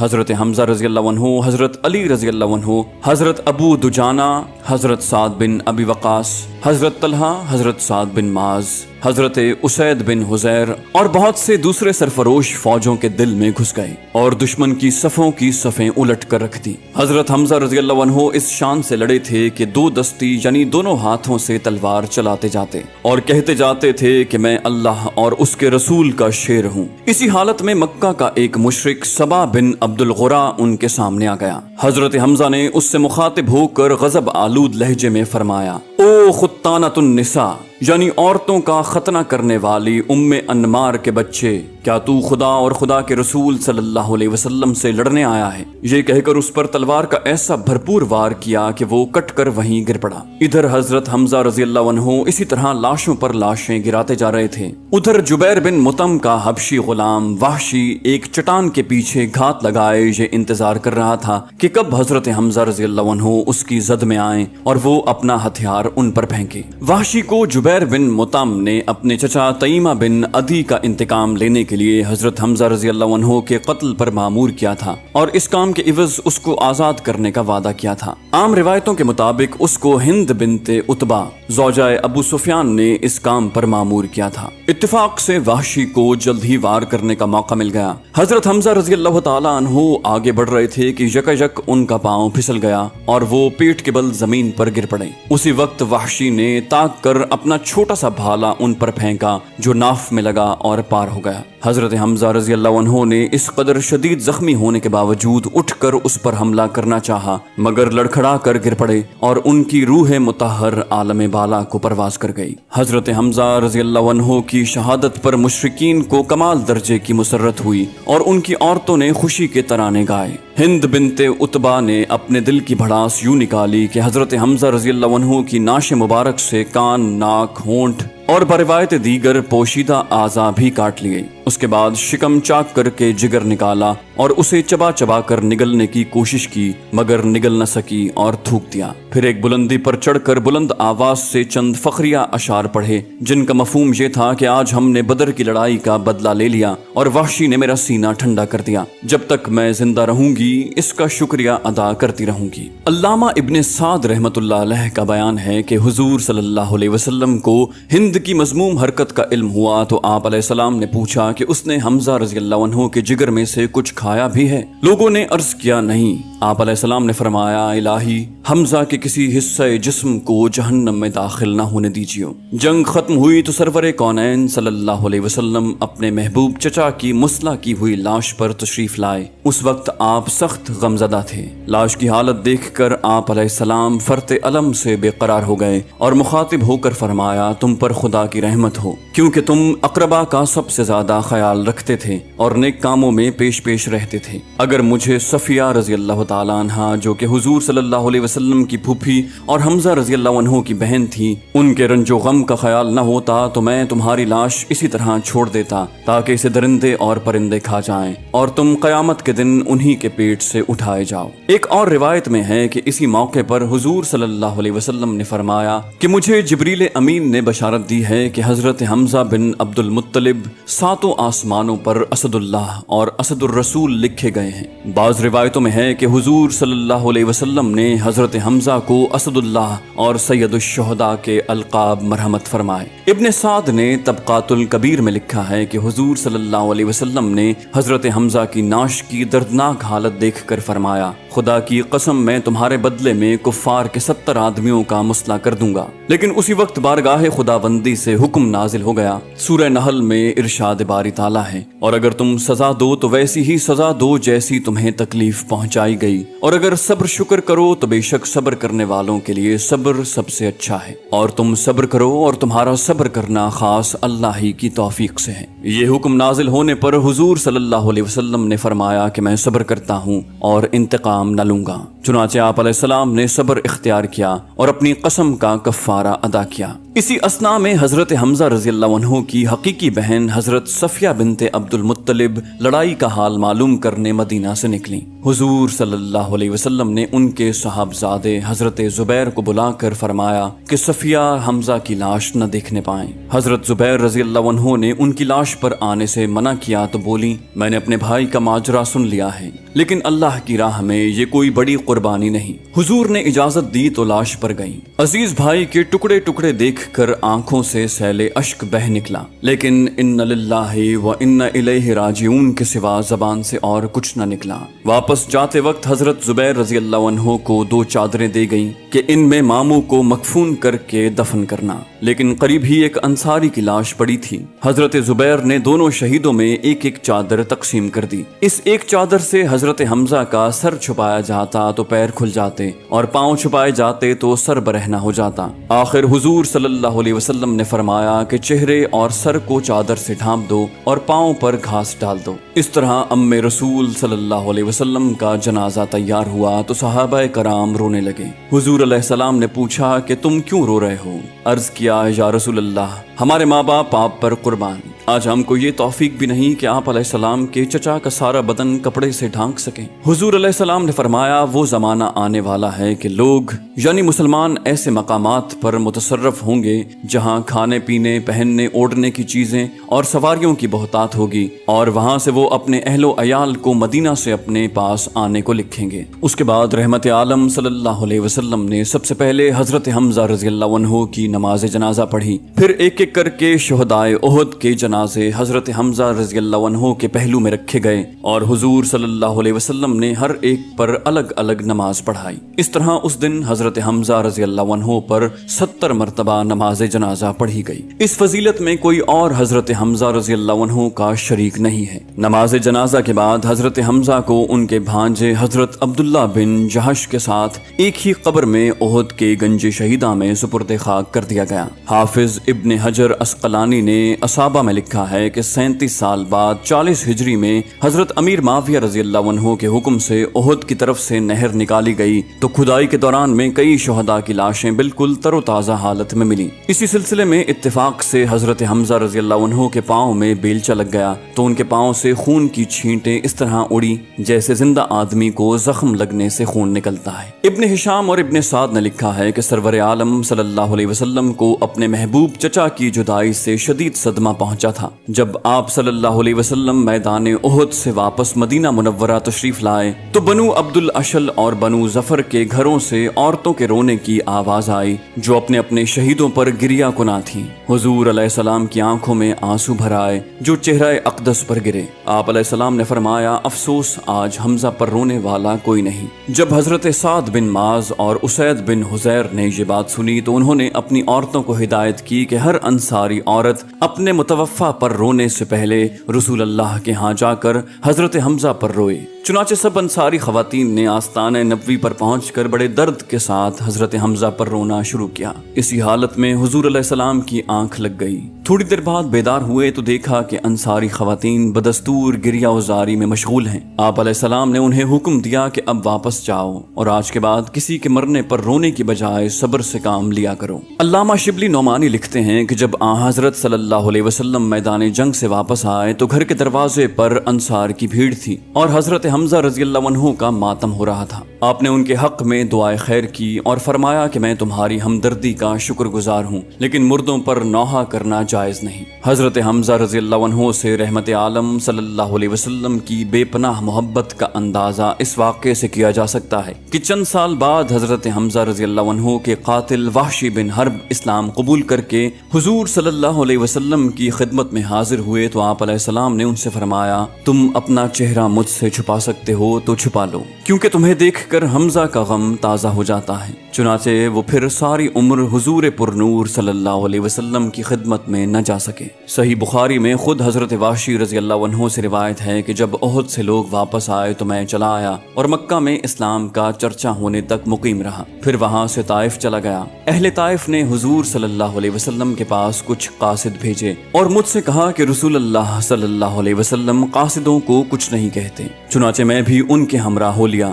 حضرت حمزہ رضی اللہ عنہ، حضرت علی رضی اللہ عنہ، حضرت ابو دجانہ، حضرت سعد بن ابی وقاص، حضرت طلحہ، حضرت سعد بن معاذ، حضرت اسید بن حزیر اور بہت سے دوسرے سرفروش فوجوں کے دل میں گھس گئے اور دشمن کی صفوں کی صفیں الٹ کر رکھ دی۔ حضرت حمزہ رضی اللہ عنہ اس شان سے لڑے تھے کہ دو دستی یعنی دونوں ہاتھوں سے تلوار چلاتے جاتے اور کہتے جاتے تھے کہ میں اللہ اور اس کے رسول کا شیر ہوں۔ اسی حالت میں مکہ کا ایک مشرک سبا بن عبد الغرا ان کے سامنے آ گیا۔ حضرت حمزہ نے اس سے مخاطب ہو کر غضب آلود لہجے میں فرمایا، او خطانۃ النساء، یعنی عورتوں کا ختنہ کرنے والی ام انمار کے بچے، کیا تو خدا اور خدا کے رسول صلی اللہ علیہ وسلم سے لڑنے آیا ہے؟ یہ کہہ کر اس پر تلوار کا ایسا بھرپور وار کیا کہ وہ کٹ کر وہیں گر پڑا۔ ادھر حضرت حمزہ رضی اللہ عنہ اسی طرح لاشوں پر لاشیں گراتے جا رہے تھے۔ ادھر جبیر بن مطعم کا حبشی غلام وحشی ایک چٹان کے پیچھے گھات لگائے یہ انتظار کر رہا تھا کہ کب حضرت حمزہ رضی اللہ عنہ اس کی زد میں آئیں اور وہ اپنا ہتھیار ان پر پھینکے۔ وحشی کو جبیر بن مطعم نے اپنے چچا تیمہ بن عدی کا انتقام لینے کے لیے حضرت حمزہ رضی اللہ عنہ کے قتل پر مامور کیا تھا اور اس کام کے عوض اس کو آزاد کرنے کا وعدہ کیا تھا۔ عام روایتوں کے مطابق اس کو ہند بنت عتبہ زوجہ ابو سفیان نے اس کام پر مامور کیا تھا۔ اتفاق سے وحشی کو جلد ہی وار کرنے کا موقع مل گیا۔ حضرت حمزہ رضی اللہ تعالی عنہ آگے بڑھ رہے تھے کہ یکایک ان کا پاؤں پھسل گیا اور وہ پیٹ کے بل زمین پر گر پڑے۔ اسی وقت وحشی نے تاک کر اپنا چھوٹا سا بھالا ان پر پھینکا جو ناف میں لگا اور پار ہو گیا۔ حضرت حمزہ رضی اللہ عنہ نے اس قدر شدید زخمی ہونے کے باوجود اٹھ کر اس پر حملہ کرنا چاہا مگر لڑکھڑا کر گر پڑے اور ان کی روح مطہر عالم بالا کو پرواز کر گئی۔ حضرت حمزہ رضی اللہ عنہ کی شہادت پر مشرکین کو کمال درجے کی مسرت ہوئی اور ان کی عورتوں نے خوشی کے ترانے گائے۔ ہند بنت عتبہ نے اپنے دل کی بھڑاس یوں نکالی کہ حضرت حمزہ رضی اللہ عنہ کی ناش مبارک سے کان، ناک، ہونٹ اور بروایت دیگر پوشیدہ اعضاء بھی کاٹ لیے۔ اس کے بعد شکم چاک کر کے جگر نکالا اور اسے چبا چبا کر نگلنے کی کوشش کی مگر نگل نہ سکی اور تھوک دیا۔ پھر ایک بلندی پر چڑھ کر بلند آواز سے چند فخریہ اشعار پڑھے جن کا مفہوم یہ تھا کہ آج ہم نے بدر کی لڑائی کا بدلہ لے لیا اور وحشی نے میرا سینہ ٹھنڈا کر دیا۔ جب تک میں زندہ رہوں گی اس کا شکریہ ادا کرتی رہوں گی۔ علامہ ابن سعد رحمۃ اللہ علیہ کا بیان ہے کہ حضور صلی اللہ علیہ وسلم کو ہند کی مذموم حرکت کا علم ہوا تو آپ علیہ السلام نے پوچھا کہ اس نے حمزہ رضی اللہ عنہ کے جگر میں سے کچھ کھایا بھی ہے؟ لوگوں نے عرض کیا نہیں۔ آپ علیہ السلام نے فرمایا، الہی حمزہ کے کسی حصہ جسم کو جہنم میں داخل نہ ہونے دیجیے۔ جنگ ختم ہوئی تو سرور کونین صلی اللہ علیہ وسلم اپنے محبوب چچا کی مسلح کی ہوئی لاش پر تشریف لائے۔ اس وقت آپ سخت غمزدہ تھے۔ لاش کی حالت دیکھ کر آپ علیہ السلام فرط علم سے بے قرار ہو گئے اور مخاطب ہو کر فرمایا، تم پر خدا کی رحمت ہو کیونکہ تم اقربا کا سب سے زیادہ خیال رکھتے تھے اور نیک کاموں میں پیش رہتے تھے۔ اگر مجھے صفیہ رضی اللہ تعالیٰ عنہ جو کہ حضور صلی اللہ علیہ وسلم کی پھوپھی اور حمزہ رضی اللہ عنہ کی بہن تھی ان کے رنج و غم کا خیال نہ ہوتا تو میں تمہاری لاش اسی طرح چھوڑ دیتا تاکہ اسے درندے اور پرندے کھا جائیں اور تم قیامت کے دن انہی کے پیٹ سے اٹھائے جاؤ۔ ایک اور روایت میں ہے کہ اسی موقع پر حضور صلی اللہ علیہ وسلم نے فرمایا کہ مجھے جبریل امین نے بشارت دی ہے کہ حضرت حمزہ بن عبد المطلب ساتوں آسمانوں پر اسد اللہ اور اسد الرسول لکھے گئے ہیں۔ بعض روایتوں میں ہے کہ حضور صلی اللہ علیہ وسلم نے حضرت حمزہ کو اسد اللہ اور سید الشہداء کے القاب مرحمت فرمائے۔ ابن سعد نے طبقات الکبیر میں لکھا ہے کہ حضور صلی اللہ علیہ وسلم نے حضرت حمزہ کی نعش کی دردناک حالت دیکھ کر فرمایا، خدا کی قسم میں تمہارے بدلے میں کفار کے 70 آدمیوں کا مسئلہ کر دوں گا۔ لیکن اسی وقت بارگاہ خداوندی سے حکم نازل ہو گیا۔ سورہ نحل میں ارشاد باری تعالیٰ ہے، اور اگر تم سزا دو تو ویسی ہی سزا دو جیسی تمہیں تکلیف پہنچائی گئی، اور اگر صبر شکر کرو تو بے شک صبر کرنے والوں کے لیے صبر سب سے اچھا ہے، اور تم صبر کرو اور تمہارا صبر کرنا خاص اللہ ہی کی توفیق سے ہے۔ یہ حکم نازل ہونے پر حضور صلی اللہ علیہ وسلم نے فرمایا کہ میں صبر کرتا ہوں اور انتقام نہ لوں گا۔ چنانچہ آپ علیہ السلام نے صبر اختیار کیا اور اپنی قسم کا کفارہ ادا کیا۔ اسی اثناء میں حضرت حمزہ رضی اللہ عنہ کی حقیقی بہن حضرت صفیہ بنت عبد المطلب لڑائی کا حال معلوم کرنے مدینہ سے نکلیں۔ حضور صلی اللہ علیہ وسلم نے ان کے صاحبزادے حضرت زبیر کو بلا کر فرمایا کہ صفیہ حمزہ کی لاش نہ دیکھنے پائیں۔ حضرت زبیر رضی اللہ عنہ نے ان کی لاش پر آنے سے منع کیا تو بولی میں نے اپنے بھائی کا ماجرا سن لیا ہے، لیکن اللہ کی راہ میں یہ کوئی بڑی قربانی نہیں۔ حضور نے اجازت دی تو لاش پر گئیں۔ عزیز بھائی کے ٹکڑے ٹکڑے دیکھ کر آنکھوں سے سیل اشک بہ نکلا، لیکن ان للہ و ان الیہ راجعون کے سوا زبان سے اور کچھ نہ نکلا۔ واپس جاتے وقت حضرت زبیر رضی اللہ عنہ کو 2 چادریں دی گئیں کہ ان میں ماموں کو مکفون کر کے دفن کرنا، لیکن قریب ہی ایک انصاری کی لاش پڑی تھی۔ حضرت زبیر نے دونوں شہیدوں میں ایک ایک چادر تقسیم کر دی۔ اس ایک چادر سے حضرت حمزہ کا سر چھپایا جاتا تو پیر کھل جاتے، اور پاؤں چھپائے جاتے تو سر برہنہ ہو جاتا۔ آخر حضور صلی اللہ علیہ وسلم نے فرمایا کہ چہرے اور سر کو چادر سے ڈھانپ دو اور پاؤں پر گھاس ڈال دو۔ اس طرح ام رسول صلی اللہ علیہ وسلم کا جنازہ تیار ہوا تو صحابہ کرام رونے لگے۔ حضور علیہ السلام نے پوچھا کہ تم کیوں رو رہے ہو؟ عرض کیا یا رسول اللہ، ہمارے ماں باپ آپ پر قربان، آج ہم کو یہ توفیق بھی نہیں کہ آپ علیہ السلام کے چچا کا سارا بدن کپڑے سے ڈھانک سکیں۔ حضور علیہ السلام نے فرمایا وہ زمانہ آنے والا ہے کہ لوگ یعنی مسلمان ایسے مقامات پر متصرف ہوں گے جہاں کھانے پینے، پہننے اوڑھنے کی چیزیں اور سواریوں کی بہتات ہوگی، اور وہاں سے وہ اپنے اہل و عیال کو مدینہ سے اپنے پاس آنے کو لکھیں گے۔ اس کے بعد رحمت عالم صلی اللہ علیہ وسلم نے سب سے پہلے حضرت حمزہ رضی اللہ عنہ کی نماز جنازہ پڑھی، پھر ایک ایک کر کے شہدائے احد کے جنازے حضرت حمزہ رضی اللہ عنہ کے پہلو میں رکھے گئے، اور حضور صلی اللہ علیہ وسلم نے ہر ایک پر الگ الگ نماز پڑھائی۔ اس طرح اس دن حضرت حمزہ رضی اللہ عنہ پر 70 مرتبہ نماز جنازہ پڑھی گئی۔ اس فضیلت میں کوئی اور حضرت حمزہ رضی اللہ عنہ کا شریک نہیں ہے۔ نماز جنازہ کے بعد حضرت حمزہ کو ان کے بھانجے حضرت عبداللہ بن جہش کے ساتھ ایک ہی قبر میں احد کے گنج شہیدہ میں سپرد خاک کر دیا گیا۔ حافظ ابن حجر عسقلانی نے اصابہ میں لکھا ہے کہ 37 سال بعد 40 ہجری میں حضرت امیر معاویہ رضی اللہ عنہ کے حکم سے احد کی طرف سے نہر نکالی گئی تو کھدائی کے دوران میں کئی شہداء کی لاشیں بالکل تر و تازہ حالت میں ملی۔ اسی سلسلے میں اتفاق سے حضرت حمزہ رضی اللہ عنہ کے پاؤں میں بیلچہ لگ گیا تو ان کے پاؤں سے خون کی چھینٹیں اس طرح اڑی جیسے زندہ آدمی کو زخم لگنے سے خون نکلتا ہے۔ ابن ہشام اور ابن سعد نے لکھا ہے کہ سرور عالم صلی اللہ علیہ وسلم کو اپنے محبوب چچا کی جدائی سے شدید صدمہ پہنچا تھا۔ جب آپ صلی اللہ علیہ وسلم میدان احد سے واپس مدینہ منورہ تشریف لائے تو بنو عبد الاشل اور بنو ظفر کے گھروں سے عورتوں کے رونے کی آواز آئی جو اپنے اپنے شہیدوں پر گریہ کنا تھیں۔ حضور علیہ السلام کی آنکھوں میں آنسو بھر آئے جو چہرہ اقدس پر گرے۔ آپ علیہ السلام نے فرمایا افسوس آج حمزہ پر رونے والا کوئی نہیں۔ جب حضرت سعد بن معاذ اور اسید بن حزیر نے یہ بات سنی تو انہوں نے اپنی عورتوں کو ہدایت کی کہ ہر انصاری عورت اپنے متوفا پر رونے سے پہلے رسول اللہ کے ہاں جا کر حضرت حمزہ پر روئے۔ چنانچہ سب انصاری خواتین نے آستانِ نبوی پر پہنچ کر بڑے درد کے ساتھ حضرت حمزہ پر رونا شروع کیا۔ اسی حالت میں حضور علیہ السلام کی آنکھ لگ گئی۔ تھوڑی دیر بعد بیدار ہوئے تو دیکھا کہ انصاری خواتین بدستور گریہ وزاری میں مشغول ہیں۔ آپ علیہ السلام نے انہیں حکم دیا کہ اب واپس جاؤ اور آج کے بعد کسی کے مرنے پر رونے کی بجائے صبر سے کام لیا کرو۔ علامہ شبلی نعمانی لکھتے ہیں کہ جب آن حضرت صلی اللہ علیہ وسلم میدان جنگ سے واپس آئے تو گھر کے دروازے پر انصار کی بھیڑ تھی اور حضرت حمزہ رضی اللہ عنہ کا ماتم ہو رہا تھا۔ آپ نے ان کے حق میں دعائے خیر کی اور فرمایا کہ میں تمہاری ہمدردی کا شکر گزار ہوں، لیکن مردوں پر نوحہ کرنا جائز نہیں۔ حضرت حمزہ رضی اللہ عنہ سے رحمت عالم صلی اللہ علیہ وسلم کی بے پناہ محبت کا اندازہ اس واقعے سے کیا جا سکتا ہے کہ چند سال بعد حضرت حمزہ رضی اللہ عنہ کے قاتل وحشی بن حرب اسلام قبول کر کے حضور صلی اللہ علیہ وسلم کی خدمت میں حاضر ہوئے تو آپ علیہ السلام نے ان سے فرمایا تم اپنا چہرہ مجھ سے چھپا سکتے ہو تو چھپا لو، کیونکہ تمہیں دیکھ کر حمزہ کا غم تازہ ہو جاتا ہے۔ چنانچہ وہ پھر ساری عمر حضور پرنور صلی اللہ علیہ وسلم کی خدمت میں نہ جا سکے۔ صحیح بخاری میں خود حضرت وحشی رضی اللہ عنہ سے روایت ہے کہ جب احد سے لوگ واپس آئے تو میں چلا آیا اور مکہ میں اسلام کا چرچا ہونے تک مقیم رہا، پھر وہاں سے طائف چلا گیا۔ اہل طائف نے حضور صلی اللہ علیہ وسلم کے پاس کچھ قاصد بھیجے اور مجھ سے کہا کہ رسول اللہ صلی اللہ علیہ وسلم قاصدوں کو کچھ نہیں کہتے، چنانچہ میں بھی ان کے ہمراہ ہو لیا۔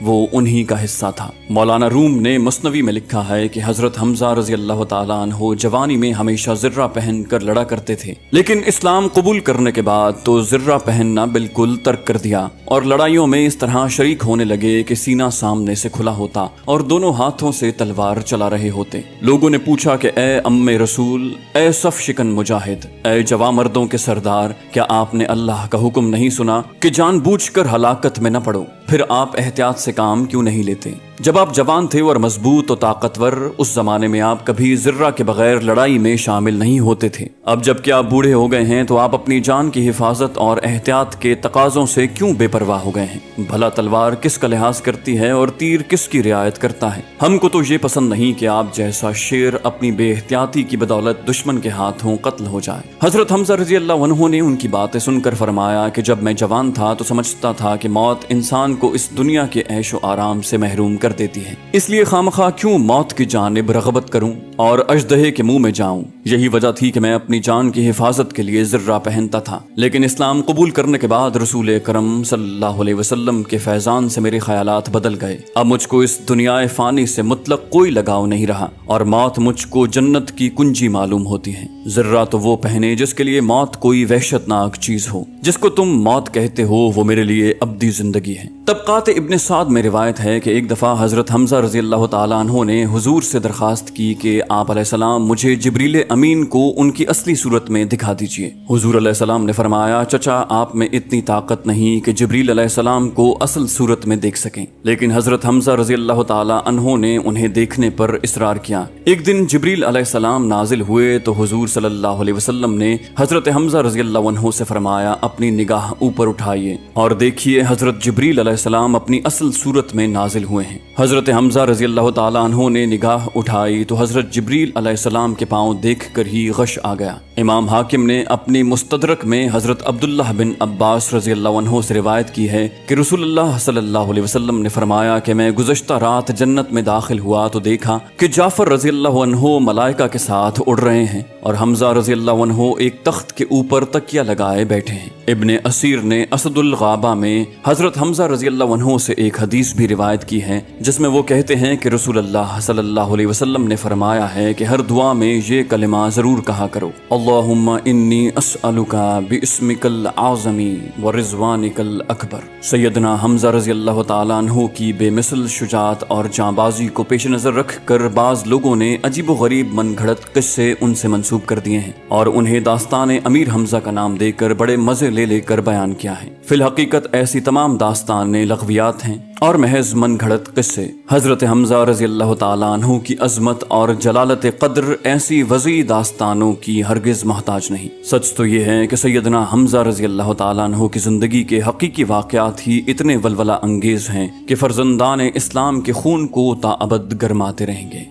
وہ انہی کا حصہ تھا۔ مولانا روم نے مثنوی میں لکھا ہے کہ حضرت حمزہ رضی اللہ تعالیٰ عنہ جوانی میں ہمیشہ زرہ پہن کر لڑا کرتے تھے، لیکن اسلام قبول کرنے کے بعد تو زرہ پہننا بالکل ترک کر دیا اور لڑائیوں میں اس طرح شریک ہونے لگے کہ سینہ سامنے سے کھلا ہوتا اور دونوں ہاتھوں سے تلوار چلا رہے ہوتے۔ لوگوں نے پوچھا کہ اے ام رسول، اے صف شکن مجاہد، اے جواں مردوں کے سردار، کیا آپ نے اللہ کا حکم نہیں سنا کہ جان بوجھ کر ہلاکت میں نہ پڑو؟ پھر آپ احتیاط سے کام کیوں نہیں لیتے؟ جب آپ جوان تھے اور مضبوط و طاقتور، اس زمانے میں آپ کبھی ذرہ کے بغیر لڑائی میں شامل نہیں ہوتے تھے۔ اب جب کہ آپ بوڑھے ہو گئے ہیں تو آپ اپنی جان کی حفاظت اور احتیاط کے تقاضوں سے کیوں بے پرواہ ہو گئے ہیں؟ بھلا تلوار کس کا لحاظ کرتی ہے اور تیر کس کی رعایت کرتا ہے؟ ہم کو تو یہ پسند نہیں کہ آپ جیسا شیر اپنی بے احتیاطی کی بدولت دشمن کے ہاتھوں قتل ہو جائے۔ حضرت حمزہ رضی اللہ عنہ نے ان کی باتیں سن کر فرمایا کہ جب میں جوان تھا تو سمجھتا تھا کہ موت انسان کو اس دنیا کے عیش و آرام سے محروم کر دیتی ہے، اس لیے خامخواہ کیوں موت کی جانب رغبت کروں اور اژدہے کے منہ میں جاؤں۔ یہی وجہ تھی کہ میں اپنی جان کی حفاظت کے لیے زرہ پہنتا تھا، لیکن اسلام قبول کرنے کے بعد رسول اکرم صلی اللہ علیہ وسلم کے فیضان سے میرے خیالات بدل گئے۔ اب مجھ کو اس دنیا فانی سے مطلق کوئی لگاؤ نہیں رہا اور موت مجھ کو جنت کی کنجی معلوم ہوتی ہے۔ زرہ تو وہ پہنے جس کے لیے موت کوئی وحشت ناک چیز ہو، جس کو تم موت کہتے ہو وہ میرے لیے ابدی زندگی ہے۔ طبقات ابن سعد میں روایت ہے کہ ایک دفعہ حضرت حمزہ رضی اللہ تعالیٰ عنہ نے حضور سے درخواست کی کہ آپ علیہ السلام مجھے جبریل امین کو ان کی اصلی صورت میں دکھا دیجیے۔ حضور علیہ السلام نے فرمایا، چچا آپ میں اتنی طاقت نہیں کہ جبریل علیہ السلام کو اصل صورت میں دیکھ سکیں، لیکن حضرت حمزہ رضی اللہ تعالیٰ عنہ نے انہیں دیکھنے پر اصرار کیا۔ ایک دن جبریل علیہ السلام نازل ہوئے تو حضور صلی اللہ علیہ وسلم نے حضرت حمزہ رضی اللہ عنہ سے فرمایا، اپنی نگاہ اوپر اٹھائیے اور دیکھیے حضرت جبریل علیہ السلام اپنی اصل صورت میں نازل ہوئے ہیں۔ حضرت حمزہ رضی اللہ تعالیٰ عنہ نے نگاہ اٹھائی تو حضرت جبریل علیہ السلام کے پاؤں دیکھ کر ہی غش آ گیا۔ امام حاکم نے اپنی مستدرک میں حضرت عبداللہ بن عباس رضی اللہ عنہ سے روایت کی ہے کہ رسول اللہ صلی اللہ علیہ وسلم نے فرمایا کہ میں گزشتہ رات جنت میں داخل ہوا تو دیکھا کہ جعفر رضی اللہ عنہ ملائکہ کے ساتھ اڑ رہے ہیں اور حمزہ رضی اللہ عنہ ایک تخت کے اوپر تکیہ لگائے بیٹھے ہیں۔ ابن اسیر نے اسد الغابہ میں حضرت حمزہ رضی اللہ عنہ سے ایک حدیث بھی روایت کی ہے جس میں وہ کہتے ہیں کہ رسول اللہ صلی اللہ علیہ وسلم نے فرمایا ہے کہ ہر دعا میں یہ کلمہ ضرور کہا کرو، اللہم انی اسألک باسمک العظم ورضوانک الاکبر۔ سیدنا حمزہ رضی اللہ تعالیٰ عنہ کی بے مثل شجاعت اور جاں بازی کو پیش نظر رکھ کر بعض لوگوں نے عجیب و غریب من گھڑت قصے ان سے منسوب کر دیے ہیں اور انہیں داستان امیر حمزہ کا نام دے کر بڑے مزے لے کر بیان کیا ہے۔ فی الحقیقت ایسی تمام داستانیں لغویات ہیں اور محض من گھڑت قصے۔ حضرت حمزہ رضی اللہ تعالیٰ عنہ کی عظمت اور جلالت قدر ایسی وسیع داستانوں کی ہرگز محتاج نہیں۔ سچ تو یہ ہے کہ سیدنا حمزہ رضی اللہ تعالیٰ عنہ کی زندگی کے حقیقی واقعات ہی اتنے ولولہ انگیز ہیں کہ فرزندان اسلام کے خون کو تا ابد گرماتے رہیں گے۔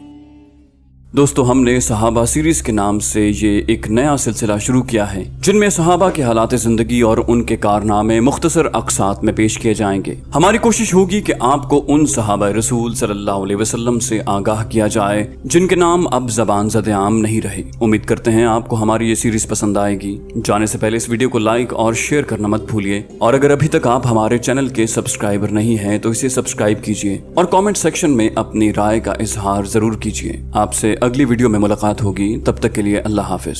دوستو، ہم نے صحابہ سیریز کے نام سے یہ ایک نیا سلسلہ شروع کیا ہے جن میں صحابہ کے حالات زندگی اور ان کے کارنامے مختصر اقساط میں پیش کیے جائیں گے۔ ہماری کوشش ہوگی کہ آپ کو ان صحابہ رسول صلی اللہ علیہ وسلم سے آگاہ کیا جائے جن کے نام اب زبان زد عام نہیں رہے۔ امید کرتے ہیں آپ کو ہماری یہ سیریز پسند آئے گی۔ جانے سے پہلے اس ویڈیو کو لائک اور شیئر کرنا مت بھولیے، اور اگر ابھی تک آپ ہمارے چینل کے سبسکرائبر نہیں ہیں تو اسے سبسکرائب کیجیے اور کامنٹ سیکشن میں اپنی رائے کا اظہار ضرور کیجیے۔ آپ سے اگلی ویڈیو میں ملاقات ہوگی، تب تک کے لیے اللہ حافظ۔